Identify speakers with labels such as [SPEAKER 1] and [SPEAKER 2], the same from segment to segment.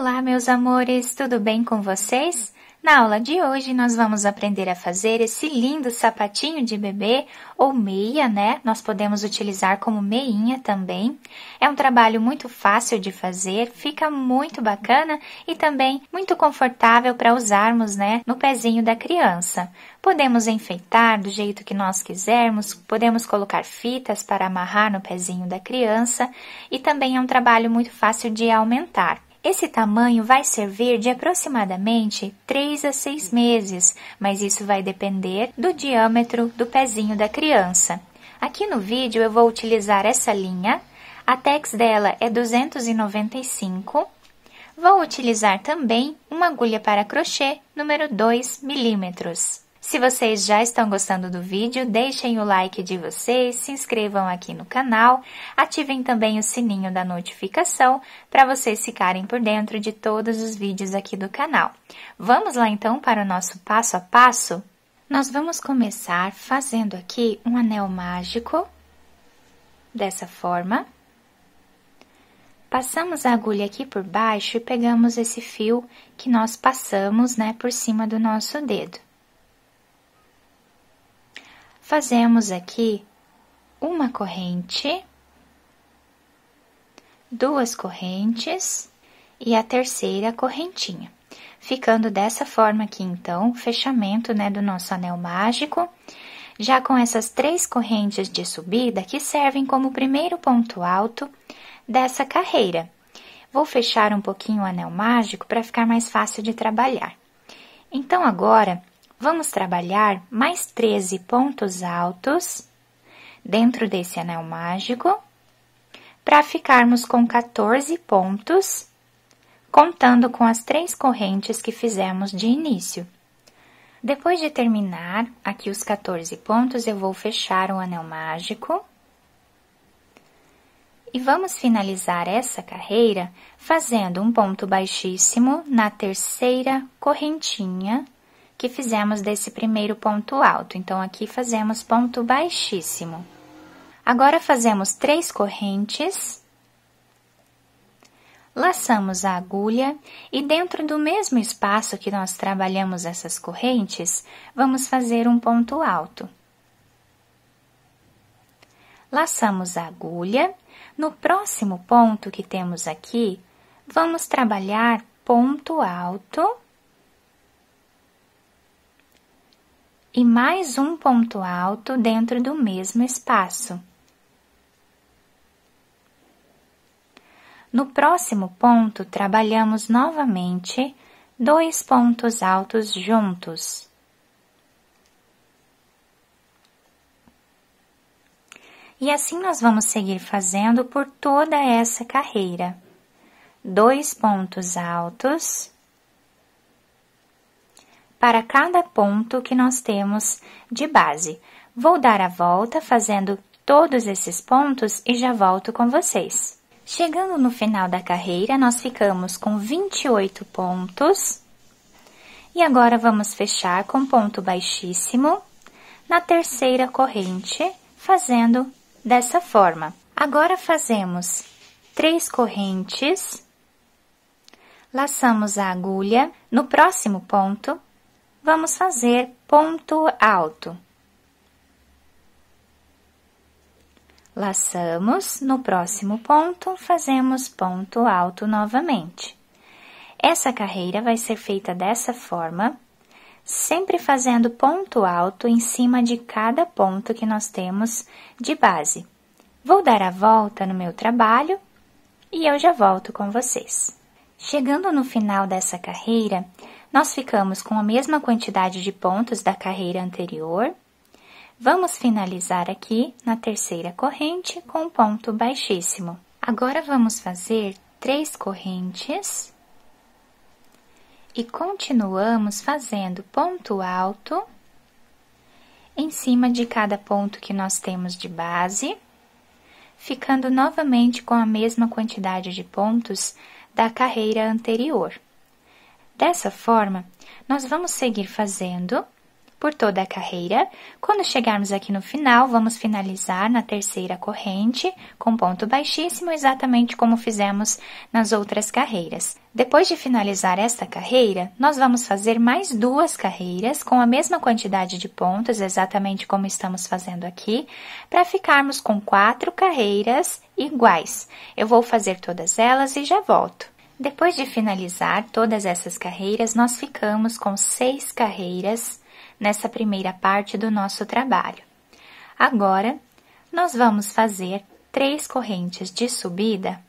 [SPEAKER 1] Olá, meus amores, tudo bem com vocês? Na aula de hoje, nós vamos aprender a fazer esse lindo sapatinho de bebê, ou meia, né? Nós podemos utilizar como meinha também. É um trabalho muito fácil de fazer, fica muito bacana e também muito confortável para usarmos, né, no pezinho da criança. Podemos enfeitar do jeito que nós quisermos, podemos colocar fitas para amarrar no pezinho da criança e também é um trabalho muito fácil de aumentar. Esse tamanho vai servir de aproximadamente 3 a 6 meses, mas isso vai depender do diâmetro do pezinho da criança. Aqui no vídeo eu vou utilizar essa linha, a tex dela é 295. Vou utilizar também uma agulha para crochê número 2 milímetros. Se vocês já estão gostando do vídeo, deixem o like de vocês, se inscrevam aqui no canal, ativem também o sininho da notificação para vocês ficarem por dentro de todos os vídeos aqui do canal. Vamos lá então para o nosso passo a passo? Nós vamos começar fazendo aqui um anel mágico, dessa forma. Passamos a agulha aqui por baixo e pegamos esse fio que nós passamos, né, por cima do nosso dedo. Fazemos aqui uma corrente, duas correntes e a terceira correntinha. Ficando dessa forma aqui, então, o fechamento, né, do nosso anel mágico, já com essas 3 correntes de subida que servem como primeiro ponto alto dessa carreira. Vou fechar um pouquinho o anel mágico para ficar mais fácil de trabalhar. Então, agora, vamos trabalhar mais 13 pontos altos dentro desse anel mágico, para ficarmos com 14 pontos, contando com as 3 correntes que fizemos de início. Depois de terminar aqui os 14 pontos, eu vou fechar o anel mágico. E vamos finalizar essa carreira fazendo um ponto baixíssimo na terceira correntinha que fizemos desse primeiro ponto alto. Então, aqui fazemos ponto baixíssimo. Agora, fazemos 3 correntes, laçamos a agulha e dentro do mesmo espaço que nós trabalhamos essas correntes, vamos fazer um ponto alto. Laçamos a agulha, no próximo ponto que temos aqui, vamos trabalhar ponto alto e mais um ponto alto dentro do mesmo espaço. No próximo ponto, trabalhamos novamente 2 pontos altos juntos. E assim nós vamos seguir fazendo por toda essa carreira. 2 pontos altos para cada ponto que nós temos de base. Vou dar a volta fazendo todos esses pontos e já volto com vocês. Chegando no final da carreira, nós ficamos com 28 pontos. E agora, vamos fechar com ponto baixíssimo na terceira corrente, fazendo dessa forma. Agora, fazemos 3 correntes, laçamos a agulha, no próximo ponto, vamos fazer ponto alto. Laçamos, no próximo ponto, fazemos ponto alto novamente. Essa carreira vai ser feita dessa forma, sempre fazendo ponto alto em cima de cada ponto que nós temos de base. Vou dar a volta no meu trabalho e eu já volto com vocês. Chegando no final dessa carreira, nós ficamos com a mesma quantidade de pontos da carreira anterior. Vamos finalizar aqui na terceira corrente com ponto baixíssimo. Agora, vamos fazer 3 correntes e continuamos fazendo ponto alto em cima de cada ponto que nós temos de base, ficando novamente com a mesma quantidade de pontos da carreira anterior. Dessa forma, nós vamos seguir fazendo por toda a carreira. Quando chegarmos aqui no final, vamos finalizar na terceira corrente com ponto baixíssimo, exatamente como fizemos nas outras carreiras. Depois de finalizar esta carreira, nós vamos fazer mais 2 carreiras com a mesma quantidade de pontos, exatamente como estamos fazendo aqui, para ficarmos com 4 carreiras iguais. Eu vou fazer todas elas e já volto. Depois de finalizar todas essas carreiras, nós ficamos com 6 carreiras nessa primeira parte do nosso trabalho. Agora, nós vamos fazer 3 correntes de subida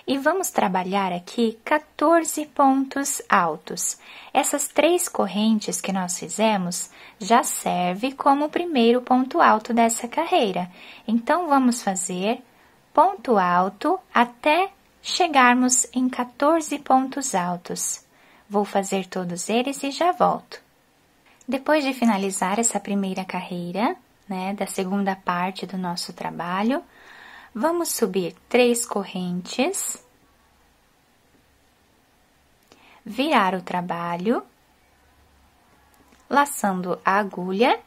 [SPEAKER 1] e vamos trabalhar aqui 14 pontos altos. Essas 3 correntes que nós fizemos já serve como o primeiro ponto alto dessa carreira. Então, vamos fazer ponto alto até chegarmos em 14 pontos altos. Vou fazer todos eles e já volto. Depois de finalizar essa primeira carreira, né, da segunda parte do nosso trabalho, vamos subir 3 correntes, virar o trabalho, laçando a agulha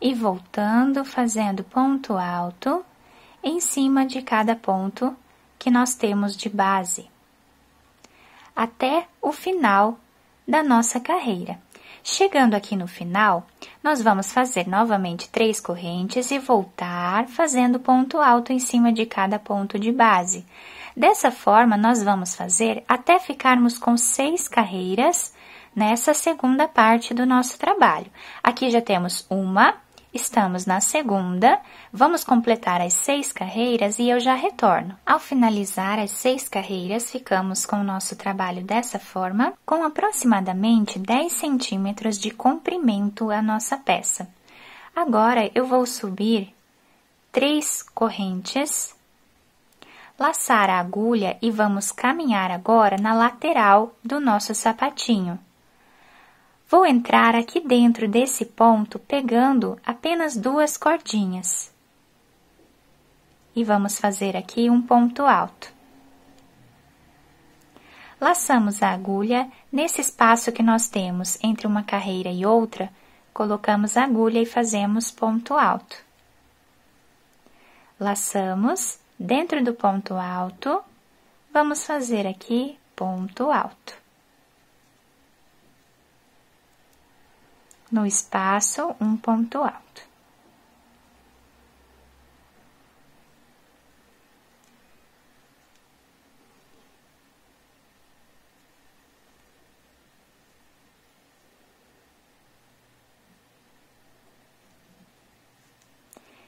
[SPEAKER 1] e voltando, fazendo ponto alto em cima de cada ponto que nós temos de base, até o final da nossa carreira. Chegando aqui no final, nós vamos fazer novamente 3 correntes e voltar fazendo ponto alto em cima de cada ponto de base. Dessa forma, nós vamos fazer até ficarmos com 6 carreiras nessa segunda parte do nosso trabalho. Aqui já temos uma, estamos na segunda, vamos completar as 6 carreiras e eu já retorno. Ao finalizar as 6 carreiras, ficamos com o nosso trabalho dessa forma, com aproximadamente 10 centímetros de comprimento a nossa peça. Agora, eu vou subir 3 correntes, laçar a agulha e vamos caminhar agora na lateral do nosso sapatinho. Vou entrar aqui dentro desse ponto, pegando apenas 2 cordinhas. E vamos fazer aqui um ponto alto. Laçamos a agulha, nesse espaço que nós temos entre uma carreira e outra, colocamos a agulha e fazemos ponto alto. Laçamos, dentro do ponto alto, vamos fazer aqui ponto alto. No espaço, um ponto alto.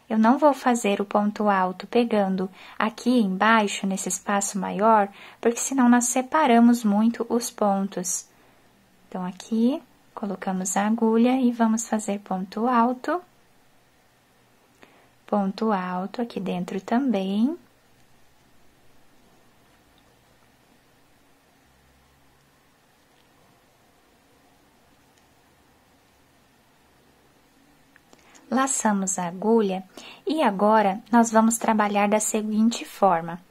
[SPEAKER 1] Eu não vou fazer o ponto alto pegando aqui embaixo, nesse espaço maior, porque senão nós separamos muito os pontos. Então, aqui, colocamos a agulha e vamos fazer ponto alto aqui dentro também. Laçamos a agulha e agora nós vamos trabalhar da seguinte forma.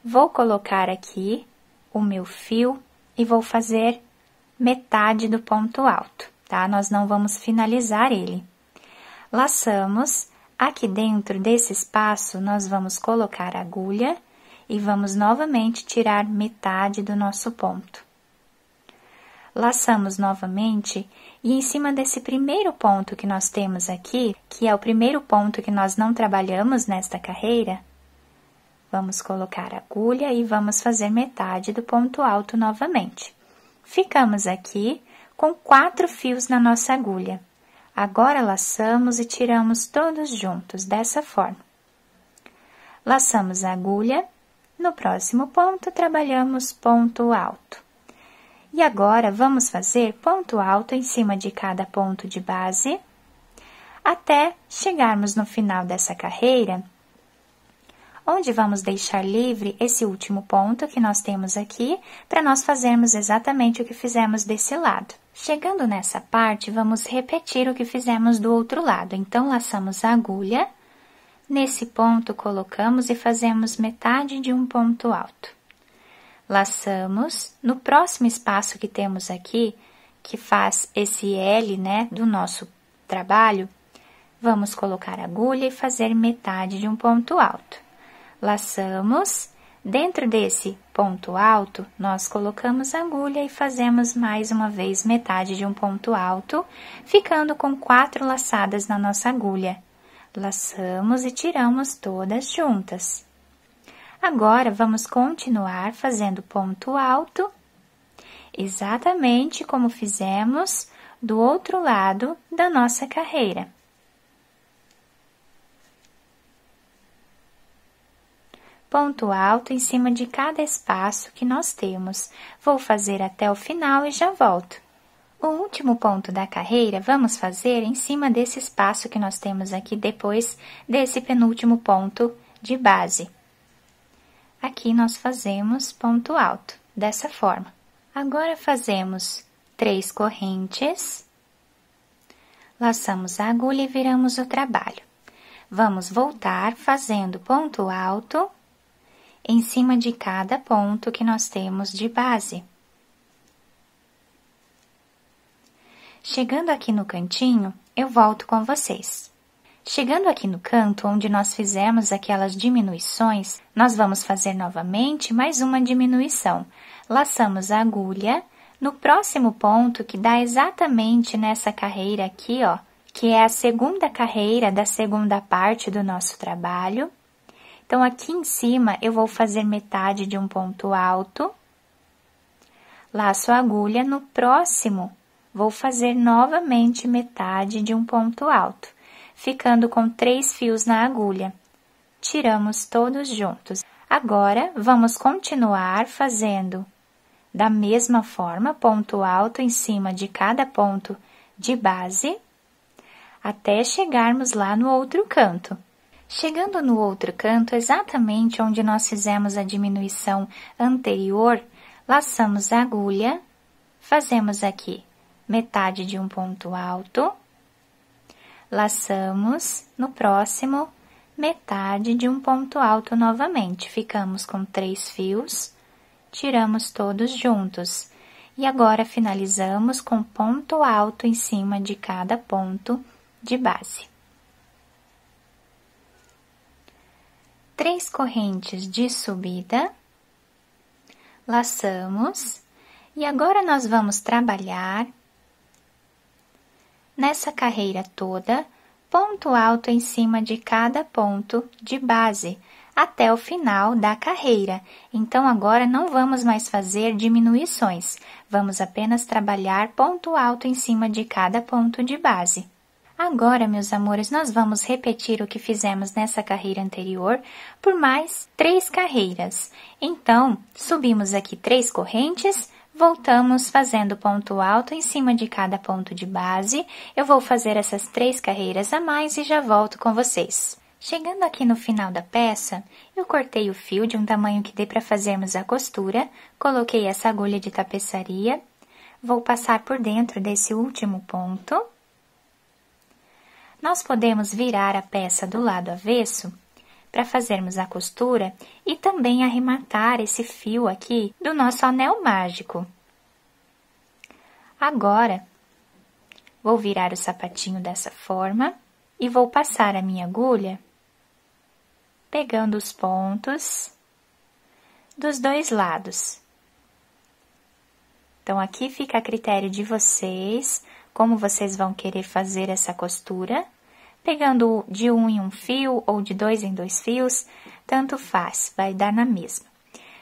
[SPEAKER 1] Vou colocar aqui o meu fio e vou fazer metade do ponto alto, tá? Nós não vamos finalizar ele. Laçamos, aqui dentro desse espaço, nós vamos colocar a agulha e vamos novamente tirar metade do nosso ponto. Laçamos novamente e em cima desse primeiro ponto que nós temos aqui, que é o primeiro ponto que nós não trabalhamos nesta carreira, vamos colocar a agulha e vamos fazer metade do ponto alto novamente. Ficamos aqui com 4 fios na nossa agulha. Agora, laçamos e tiramos todos juntos, dessa forma. Laçamos a agulha, no próximo ponto, trabalhamos ponto alto. E agora, vamos fazer ponto alto em cima de cada ponto de base, até chegarmos no final dessa carreira, onde vamos deixar livre esse último ponto que nós temos aqui, para nós fazermos exatamente o que fizemos desse lado. Chegando nessa parte, vamos repetir o que fizemos do outro lado. Então, laçamos a agulha, nesse ponto colocamos e fazemos metade de um ponto alto. Laçamos, no próximo espaço que temos aqui, que faz esse L, né, do nosso trabalho, vamos colocar a agulha e fazer metade de um ponto alto. Laçamos, dentro desse ponto alto, nós colocamos a agulha e fazemos mais uma vez metade de um ponto alto, ficando com 4 laçadas na nossa agulha. Laçamos e tiramos todas juntas. Agora, vamos continuar fazendo ponto alto, exatamente como fizemos do outro lado da nossa carreira. Ponto alto em cima de cada espaço que nós temos. Vou fazer até o final e já volto. O último ponto da carreira vamos fazer em cima desse espaço que nós temos aqui depois desse penúltimo ponto de base. Aqui nós fazemos ponto alto, dessa forma. Agora fazemos 3 correntes, laçamos a agulha e viramos o trabalho. Vamos voltar fazendo ponto alto em cima de cada ponto que nós temos de base. Chegando aqui no cantinho, eu volto com vocês. Chegando aqui no canto, onde nós fizemos aquelas diminuições, nós vamos fazer novamente mais uma diminuição. Laçamos a agulha no próximo ponto, que dá exatamente nessa carreira aqui, ó, que é a segunda carreira da segunda parte do nosso trabalho. Então, aqui em cima, eu vou fazer metade de um ponto alto. Laço a agulha no próximo, vou fazer novamente metade de um ponto alto, ficando com 3 fios na agulha. Tiramos todos juntos. Agora, vamos continuar fazendo da mesma forma, ponto alto em cima de cada ponto de base, até chegarmos lá no outro canto. Chegando no outro canto, exatamente onde nós fizemos a diminuição anterior, laçamos a agulha, fazemos aqui metade de um ponto alto, laçamos no próximo metade de um ponto alto novamente, ficamos com 3 fios, tiramos todos juntos. E agora finalizamos com ponto alto em cima de cada ponto de base. 3 correntes de subida, laçamos, e agora nós vamos trabalhar nessa carreira toda, ponto alto em cima de cada ponto de base, até o final da carreira. Então, agora não vamos mais fazer diminuições, vamos apenas trabalhar ponto alto em cima de cada ponto de base. Agora, meus amores, nós vamos repetir o que fizemos nessa carreira anterior por mais 3 carreiras. Então, subimos aqui 3 correntes, voltamos fazendo ponto alto em cima de cada ponto de base. Eu vou fazer essas 3 carreiras a mais e já volto com vocês. Chegando aqui no final da peça, eu cortei o fio de um tamanho que dê para fazermos a costura, coloquei essa agulha de tapeçaria, vou passar por dentro desse último ponto. Nós podemos virar a peça do lado avesso para fazermos a costura e também arrematar esse fio aqui do nosso anel mágico. Agora, vou virar o sapatinho dessa forma e vou passar a minha agulha pegando os pontos dos 2 lados. Então, aqui fica a critério de vocês, como vocês vão querer fazer essa costura, pegando de 1 em 1 fio ou de 2 em 2 fios, tanto faz, vai dar na mesma.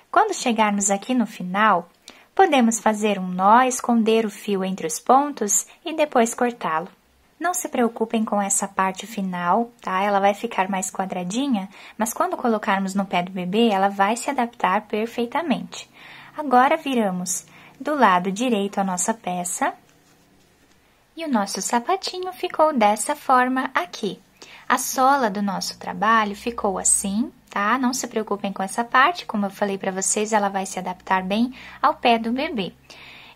[SPEAKER 1] Quando chegarmos aqui no final, podemos fazer um nó, esconder o fio entre os pontos e depois cortá-lo. Não se preocupem com essa parte final, tá? Ela vai ficar mais quadradinha, mas quando colocarmos no pé do bebê, ela vai se adaptar perfeitamente. Agora, viramos do lado direito a nossa peça. E o nosso sapatinho ficou dessa forma aqui. A sola do nosso trabalho ficou assim, tá? Não se preocupem com essa parte, como eu falei pra vocês, ela vai se adaptar bem ao pé do bebê.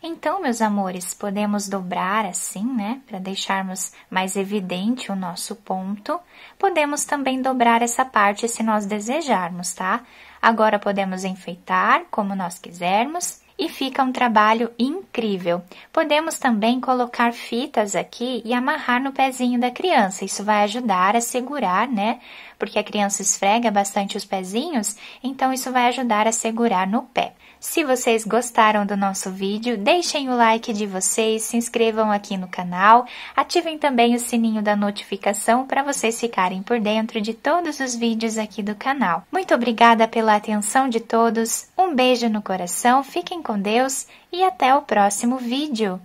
[SPEAKER 1] Então, meus amores, podemos dobrar assim, né? Para deixarmos mais evidente o nosso ponto. Podemos também dobrar essa parte se nós desejarmos, tá? Agora, podemos enfeitar como nós quisermos. e fica um trabalho incrível. Podemos também colocar fitas aqui e amarrar no pezinho da criança. Isso vai ajudar a segurar, né? Porque a criança esfrega bastante os pezinhos, então isso vai ajudar a segurar no pé. Se vocês gostaram do nosso vídeo, deixem o like de vocês, se inscrevam aqui no canal, ativem também o sininho da notificação para vocês ficarem por dentro de todos os vídeos aqui do canal. Muito obrigada pela atenção de todos, um beijo no coração, fiquem com Deus e até o próximo vídeo!